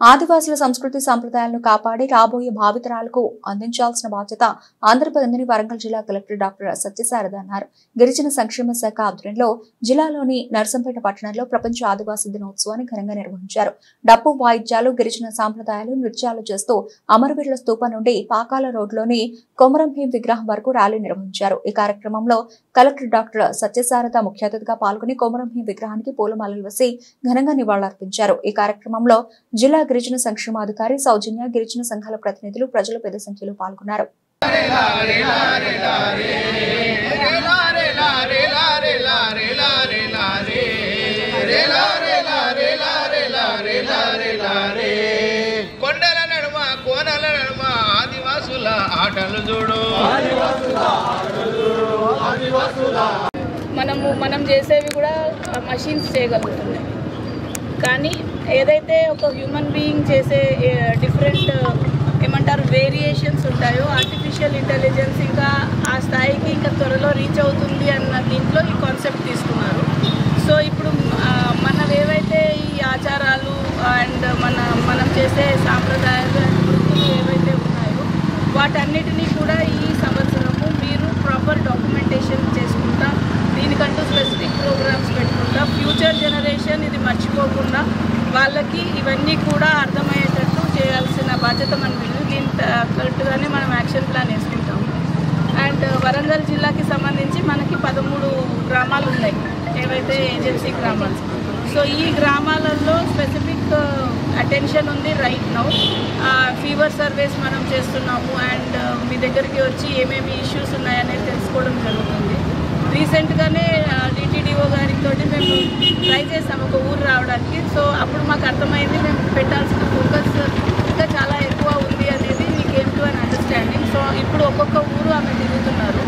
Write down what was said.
ఆదివాసుల సంస్కృతి సంప్రదాయాలను కాపాడి రాబోయే భావితరాలకు అందించాల్సిన బాధ్యత ఆంధ్రప్రదేశ్ వరంగల్ జిల్లా కలెక్టర్ డాక్టర్ సత్యశారద అన్నారు. గిరిజన సంక్షేమ శాఖ ఆధ్వర్యంలో జిల్లాలోని నర్సంపేట పట్టణంలో ప్రపంచ ఆదివాసీ దినోత్సవాన్ని ఘనంగా నిర్వహించారు. డప్పు వాయిద్యాలు, గిరిజన సాంప్రదాయాలు, నృత్యాలు చేస్తూ అమరవీరుల స్తూపం నుండి పాకాల రోడ్లోని కొమరం భీం విగ్రహం వరకు ర్యాలీ నిర్వహించారు. ఈ కార్యక్రమంలో కలెక్టర్ డాక్టర్ సత్యశారద ముఖ్య అతిథిగా పాల్గొని కొమరం భీం విగ్రహానికి పూలమాలలు వేసి ఘనంగా నివాళులర్పించారు. ఈ కార్యక్రమంలో జిల్లా గిరిజన సంక్షేమాధికారి సౌజన్య, గిరిజన సంఘాల ప్రతినిధులు, ప్రజలు పెద్ద సంఖ్యలో పాల్గొన్నారు. మనం చేసేవి కూడా మషిన్స్ చేయగలుగుతున్నాయి. కానీ ఏదైతే ఒక హ్యూమన్ బీయింగ్ చేసే డిఫరెంట్ ఏమంటారు వేరియేషన్స్ ఉంటాయో ఆర్టిఫిషియల్ ఇంటెలిజెన్స్ ఇంకా ఆ స్థాయికి ఇంకా త్వరలో రీచ్ అవుతుంది అన్న దీంట్లో ఈ కాన్సెప్ట్ తీసుకున్నారు. సో ఇప్పుడు మనం ఏవైతే ఈ ఆచారాలు అండ్ మనం చేసే సాంప్రదాయాలు అండ్ వృత్తులు ఏవైతే ఉన్నాయో వాటన్నిటినీ కూడా ఈ సంవత్సరము మీరు ప్రాపర్ డాక్యుమెంటేషన్ చేసుకుంటా, దీనికంటూ స్పెసిఫిక్ ప్రోగ్రామ్స్ పెట్టుకుంటా, ఫ్యూచర్ జనరేషన్ ఇది మర్చిపోకుండా వాళ్ళకి ఇవన్నీ కూడా అర్థమయ్యేటట్టు చేయాల్సిన బాధ్యత మనకి. దీని తగ్గట్టుగానే మనం యాక్షన్ ప్లాన్ వేసుకుంటాము. అండ్ వరంగల్ జిల్లాకి సంబంధించి మనకి 13 గ్రామాలు ఉన్నాయి, ఏవైతే ఏజెన్సీ గ్రామాలు. సో ఈ గ్రామాలలో స్పెసిఫిక్ అటెన్షన్ ఉంది రైట్ నౌ. ఫీవర్ సర్వేస్ మనం చేస్తున్నాము అండ్ మీ దగ్గరికి వచ్చి ఏమేమి ఇష్యూస్ ఉన్నాయనేది తెలుసుకోవడం జరుగుతుంది. రీసెంట్గానే డిటిడిఓ గారితో మేము ట్రై చేసాం ఒక ఊరు రావడానికి. సో అప్పుడు మాకు అర్థమైంది మేము పెట్టాల్సిన ఫోకస్ ఇంకా చాలా ఎక్కువ ఉంది అనేది మీ came to an understanding. So ఇప్పుడు ఒక్కొక్క ఊరు ఆమె తిరుగుతున్నారు.